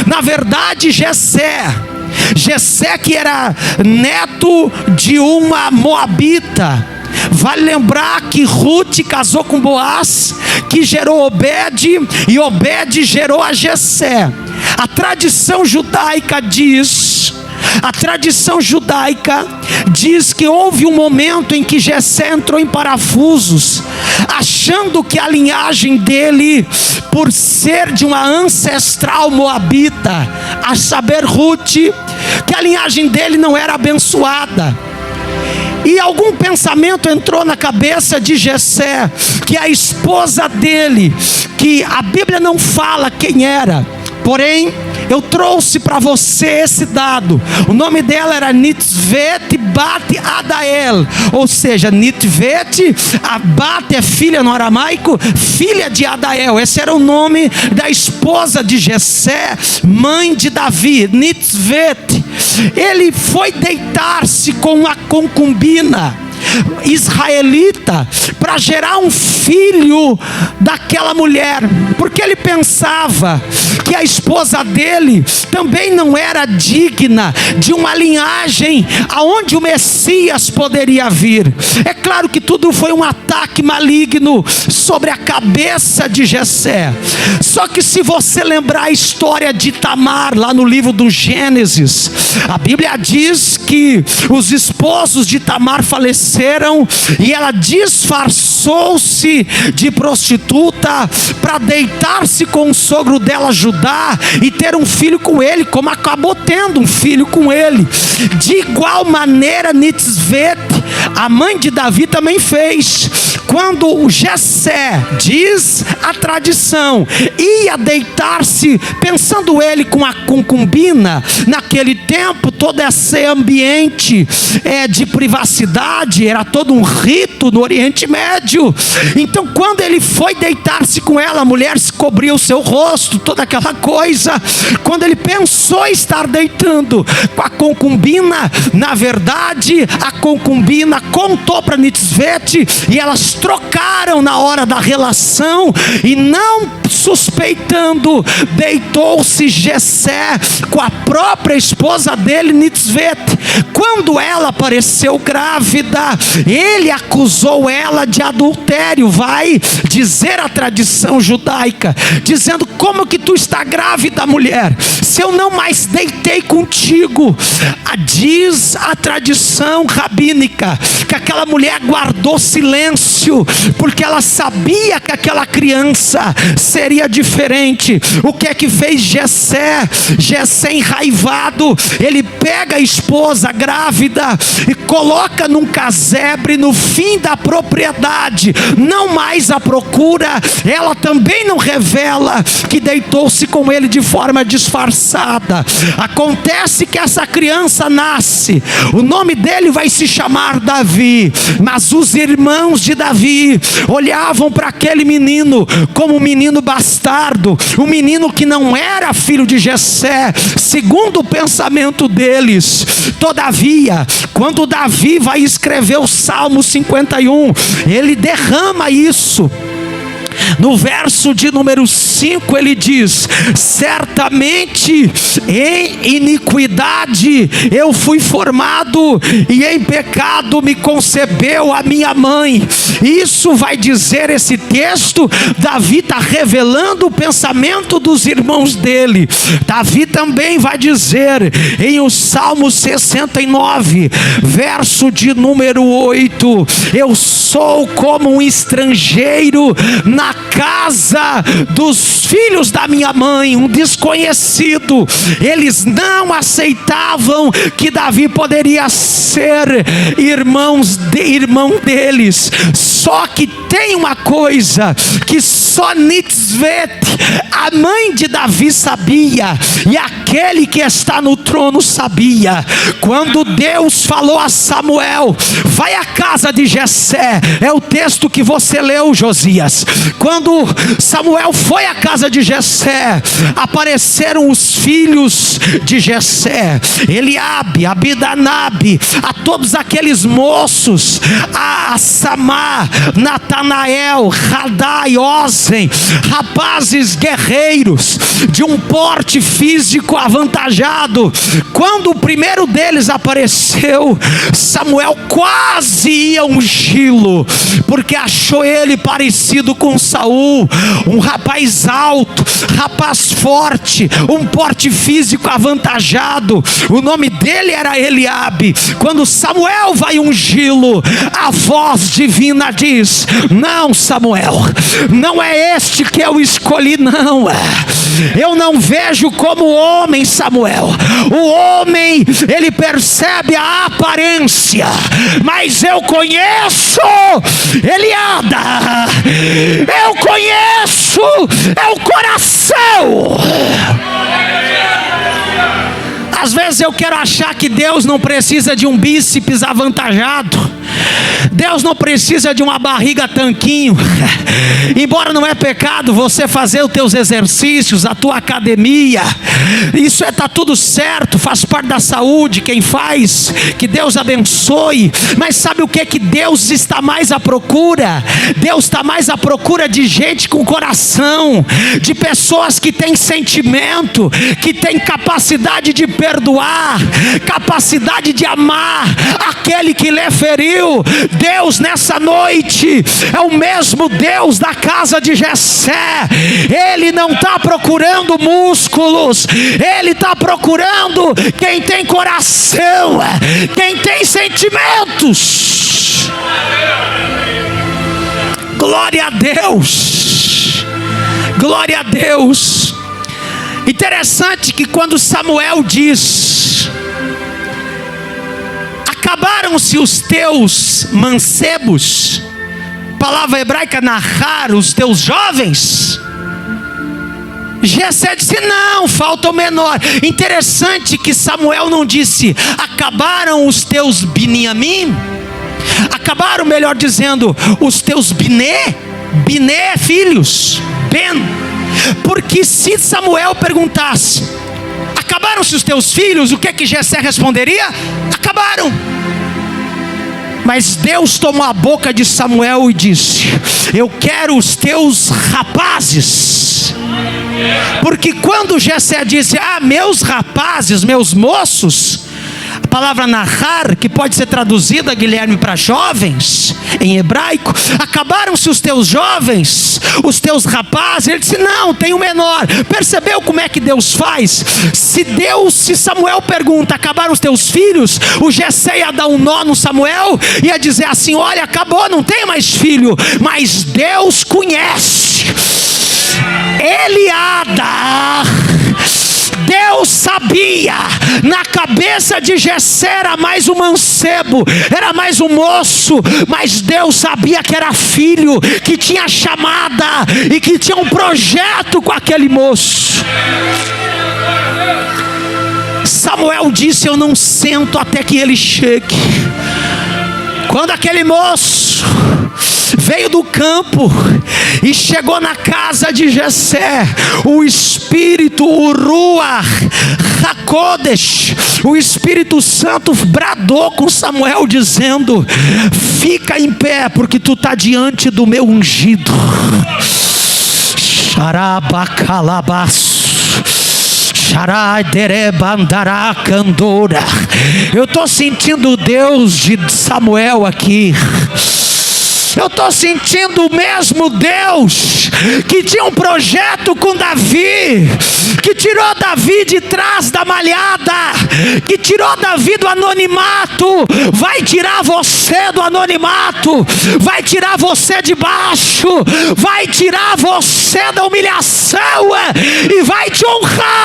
Na verdade, Jessé que era neto de uma moabita. Vale lembrar que Ruth casou com Boaz, que gerou Obed, e Obed gerou a Jessé. A tradição judaica diz que houve um momento em que Jessé entrou em parafusos, achando que a linhagem dele, por ser de uma ancestral moabita, a saber Ruth, que a linhagem dele não era abençoada. E algum pensamento entrou na cabeça de Jessé, que a esposa dele, que a Bíblia não fala quem era, porém eu trouxe para você esse dado. O nome dela era Nitvet Bat Adael, ou seja, Nitvet, a Bat é filha no aramaico, filha de Adael. Esse era o nome da esposa de Jessé, mãe de Davi, Nitvet. Ele foi deitar-se com uma concubina israelita para gerar um filho daquela mulher, porque ele pensava que a esposa dele também não era digna de uma linhagem aonde o Messias poderia vir. É claro que tudo foi um ataque maligno sobre a cabeça de Jessé. Só que se você lembrar a história de Tamar lá no livro do Gênesis, a Bíblia diz que os esposos de Tamar faleceram e ela disfarçou-se de prostituta para deitar-se com o sogro dela, Judá, e ter um filho com ele, como acabou tendo um filho com ele. De igual maneira, Nitvet, a mãe de Davi, também fez. Quando o Jessé, diz a tradição, ia deitar-se, pensando ele com a concubina, naquele tempo todo esse ambiente de privacidade, era todo um rito no Oriente Médio. Então quando ele foi deitar-se com ela, a mulher se cobria o seu rosto, toda aquela coisa. Quando ele pensou em estar deitando com a concubina, na verdade a concubina contou para Nitvet, e elas trocaram na hora da relação, e não suspeitando, deitou-se Jessé com a própria esposa dele, Nitvet. Quando ela apareceu grávida, ele acusou ela de adultério. Vai dizer a tradição judaica, dizendo: como que tu está grávida, mulher, se eu não mais deitei contigo? Diz a tradição rabínica que aquela mulher guardou silêncio, porque ela sabia que aquela criança seria diferente. O que é que fez Jessé? Jessé, enraivado, ele pega a esposa grávida e coloca num casebre no fim da propriedade, não mais a procura. Ela também não revela que deitou-se com ele de forma disfarçada. Acontece que essa criança nasce, o nome dele vai se chamar Davi, mas os irmãos de Davi olhavam para aquele menino como um menino bastardo, um menino que não era filho de Jessé, segundo o pensamento deles. Todavia, quando Davi vai escrever o Salmo 51, ele derrama isso. No verso de número 5 ele diz: certamente em iniquidade eu fui formado, e em pecado me concebeu a minha mãe. Isso vai dizer esse texto. Davi está revelando o pensamento dos irmãos dele. Davi também vai dizer em o Salmo 69, verso de número 8: eu sou como um estrangeiro na casa dos filhos da minha mãe, um desconhecido. Eles não aceitavam que Davi poderia ser irmão deles. Só que tem uma coisa que só Nitvet, a mãe de Davi, sabia, e aquele que está no trono sabia. Quando Deus falou a Samuel, vai à casa de Jessé, é o texto que você leu, Josias. Quando Samuel foi à casa de Jessé, apareceram os filhos de Jessé, Eliabe, Abidanabe, a todos aqueles moços, a Samar, Natanael, Radai, Ozen, rapazes guerreiros, de um porte físico avantajado. Quando o primeiro deles apareceu, Samuel quase ia ungí-lo, porque achou ele parecido com Saul, um rapaz alto, rapaz forte, um porte físico avantajado. O nome dele era Eliabe. Quando Samuel vai ungí-lo, a voz divina diz: não, Samuel, não é este que eu escolhi, não. Eu não vejo como homem, Samuel. O homem, ele percebe a aparência, mas eu conheço Eliada, eu conheço é o coração. Às vezes eu quero achar que Deus não precisa de um bíceps avantajado, Deus não precisa de uma barriga tanquinho. Embora não é pecado você fazer os teus exercícios, a tua academia, isso está tudo certo, faz parte da saúde, quem faz, que Deus abençoe. Mas sabe o que Deus está mais à procura? Deus está mais à procura de gente com coração, de pessoas que têm sentimento, que têm capacidade de perdoar, capacidade de amar aquele que lhe feriu. Deus nessa noite é o mesmo Deus da casa de Jessé. Ele não está procurando músculos, Ele está procurando quem tem coração, quem tem sentimentos. Glória a Deus, glória a Deus. Interessante que quando Samuel diz: acabaram-se os teus mancebos, palavra hebraica nahar, os teus jovens, Jessé disse: não, falta o menor. Interessante que Samuel não disse: acabaram os teus Biniamim, acabaram, melhor dizendo, os teus Biné filhos, Ben. Porque se Samuel perguntasse: acabaram-se os teus filhos, o que Jessé responderia? Acabaram. Mas Deus tomou a boca de Samuel e disse: eu quero os teus rapazes. Porque quando Jessé disse: meus rapazes, meus moços, a palavra nahar, que pode ser traduzida, Guilherme, para jovens, em hebraico, acabaram-se os teus jovens, os teus rapazes. Ele disse: não, tem o menor. Percebeu como é que Deus faz? Se Samuel pergunta: acabaram os teus filhos, o Jessé ia dar um nó no Samuel, ia dizer assim: olha, acabou, não tem mais filho. Mas Deus conhece Eliada. Deus sabia, na cabeça de Jessé era mais um mancebo, era mais um moço, mas Deus sabia que era filho, que tinha chamada e que tinha um projeto com aquele moço. Samuel disse: eu não sento até que ele chegue. Quando aquele moço veio do campo e chegou na casa de Jessé, o Espírito, o Ruach HaKodesh, o Espírito Santo bradou com Samuel dizendo: fica em pé, porque tu está diante do meu ungido. Xarabacalabaço. Eu estou sentindo o Deus de Samuel aqui. Eu estou sentindo o mesmo Deus que tinha um projeto com Davi, que tirou Davi de trás da malhada, que tirou Davi do anonimato. Vai tirar você do anonimato, vai tirar você de baixo, vai tirar você da humilhação e vai te honrar.